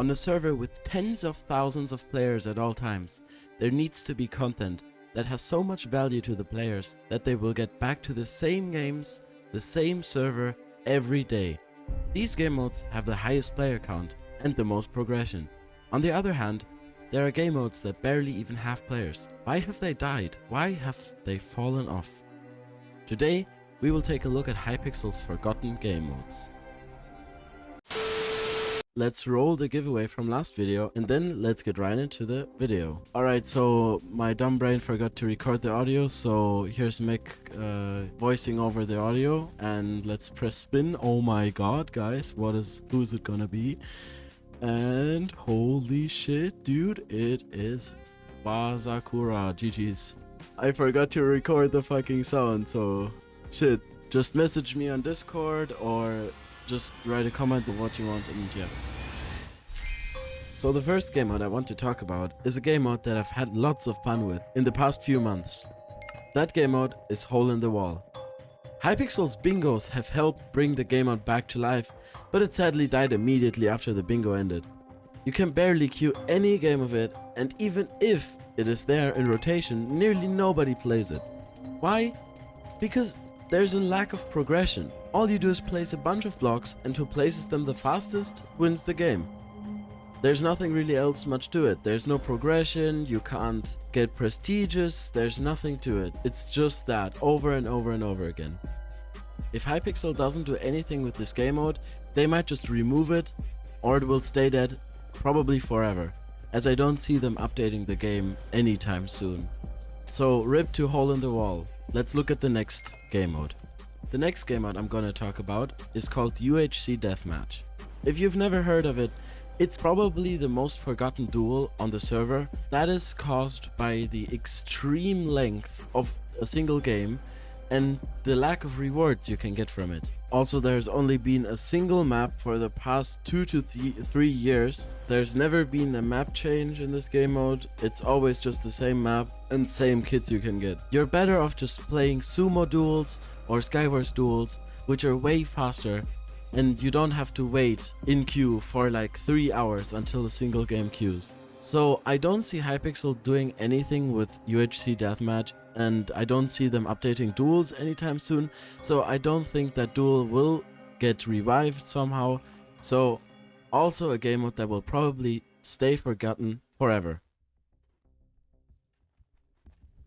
On a server with tens of thousands of players at all times, there needs to be content that has so much value to the players that they will get back to the same games, the same server every day. These game modes have the highest player count and the most progression. On the other hand, there are game modes that barely even have players. Why have they died? Why have they fallen off? Today, we will take a look at Hypixel's forgotten game modes. Let's roll the giveaway from last video and then let's get right into the video. Alright, so my dumb brain forgot to record the audio, so here's Mick voicing over the audio, and let's press spin. Oh my god, guys, who's it gonna be? And holy shit, dude, it is Bakura. GG's. I forgot to record the fucking sound, so shit. Just message me on Discord or just write a comment of what you want, and yeah. So the first game mode I want to talk about is a game mode that I've had lots of fun with in the past few months. That game mode is Hole in the Wall. Hypixel's bingos have helped bring the game mode back to life, but it sadly died immediately after the bingo ended. You can barely queue any game of it, and even if it is there in rotation, nearly nobody plays it. Why? Because there's a lack of progression. All you do is place a bunch of blocks, and who places them the fastest wins the game. There's nothing really else much to it. There's no progression, you can't get prestigious, there's nothing to it. It's just that, over and over and over again. If Hypixel doesn't do anything with this game mode, they might just remove it, or it will stay dead, probably forever, as I don't see them updating the game anytime soon. So rip to Hole in the Wall. Let's look at the next game mode. The next game mode I'm gonna talk about is called UHC Deathmatch. If you've never heard of it, it's probably the most forgotten duel on the server. That is caused by the extreme length of a single game and the lack of rewards you can get from it. Also, there's only been a single map for the past 2 to 3 years. There's never been a map change in this game mode. It's always just the same map and same kits you can get. You're better off just playing sumo duels or Skywars duels, which are way faster, and you don't have to wait in queue for like 3 hours until a single game queues. So I don't see Hypixel doing anything with UHC Deathmatch, and I don't see them updating duels anytime soon, so I don't think that duel will get revived somehow. So also a game mode that will probably stay forgotten forever.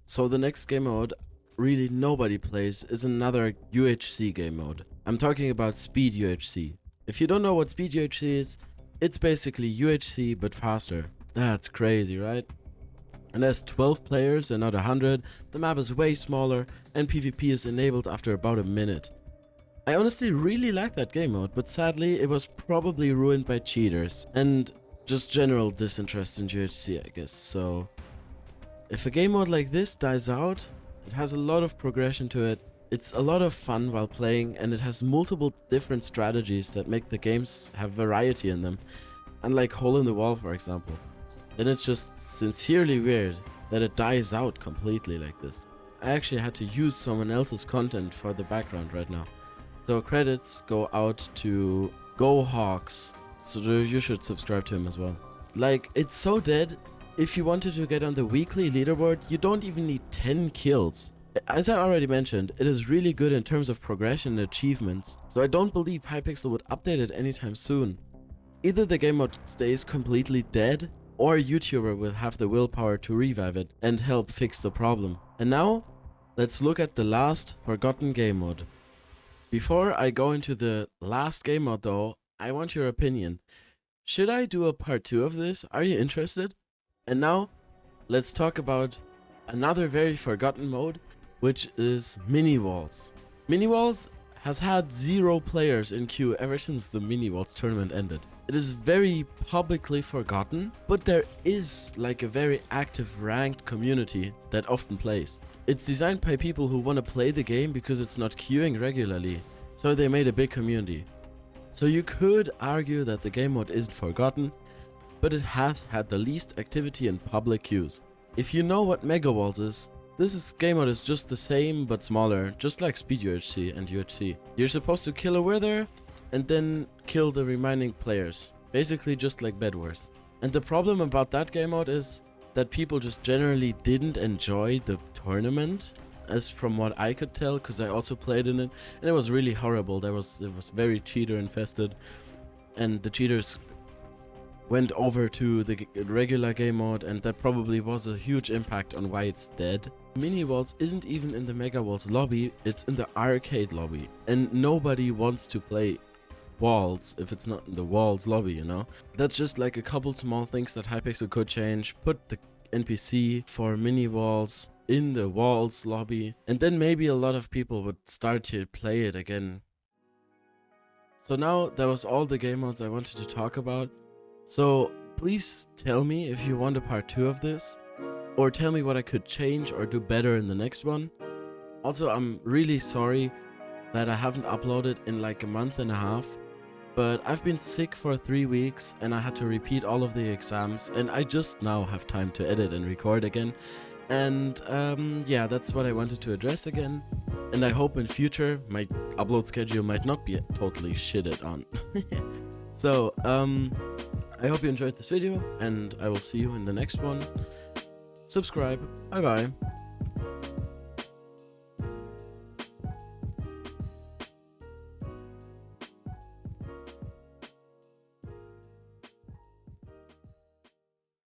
So the next game mode really nobody plays is another UHC game mode. I'm talking about SpeedUHC. If you don't know what SpeedUHC is, it's basically UHC but faster. That's crazy, right? And there's 12 players and not 100, the map is way smaller, and PvP is enabled after about a minute. I honestly really like that game mode, but sadly it was probably ruined by cheaters and just general disinterest in UHC, I guess. So if a game mode like this dies out, it has a lot of progression to it, it's a lot of fun while playing, and it has multiple different strategies that make the games have variety in them, unlike Hole in the Wall, for example. Then it's just sincerely weird that it dies out completely like this. I actually had to use someone else's content for the background right now. So credits go out to Go Hawks, so you should subscribe to him as well. Like, it's so dead. If you wanted to get on the weekly leaderboard, you don't even need 10 kills. As I already mentioned, it is really good in terms of progression and achievements, so I don't believe Hypixel would update it anytime soon. Either the game mode stays completely dead, or a YouTuber will have the willpower to revive it and help fix the problem. And now, let's look at the last forgotten game mode. Before I go into the last game mode though, I want your opinion. Should I do a part 2 of this? Are you interested? And now, let's talk about another very forgotten mode, which is Miniwalls. Miniwalls has had 0 players in queue ever since the Miniwalls tournament ended. It is very publicly forgotten, but there is like a very active ranked community that often plays. It's designed by people who want to play the game because it's not queuing regularly, so they made a big community. So you could argue that the game mode isn't forgotten, but it has had the least activity in public queues. If you know what Miniwalls is, this game mode is just the same but smaller, just like SpeedUHC and UHC. You're supposed to kill a wither and then kill the remaining players. Basically just like Bed Wars. And the problem about that game mode is that people just generally didn't enjoy the tournament, as from what I could tell, because I also played in it, and it was really horrible. It was very cheater infested, and the cheaters went over to the regular game mode, and that probably was a huge impact on why it's dead. Miniwalls isn't even in the Mega Walls lobby, it's in the arcade lobby, and nobody wants to play walls if it's not in the walls lobby, you know? That's just like a couple small things that Hypixel could change. Put the NPC for Miniwalls in the walls lobby, and then maybe a lot of people would start to play it again. So now that was all the game modes I wanted to talk about. So please tell me if you want a part 2 of this, or tell me what I could change or do better in the next one. Also, I'm really sorry that I haven't uploaded in like a month and a half, but I've been sick for 3 weeks and I had to repeat all of the exams, and I just now have time to edit and record again. And yeah, that's what I wanted to address again. And I hope in future my upload schedule might not be totally shitted on. So, I hope you enjoyed this video, and I will see you in the next one. Subscribe. Bye bye.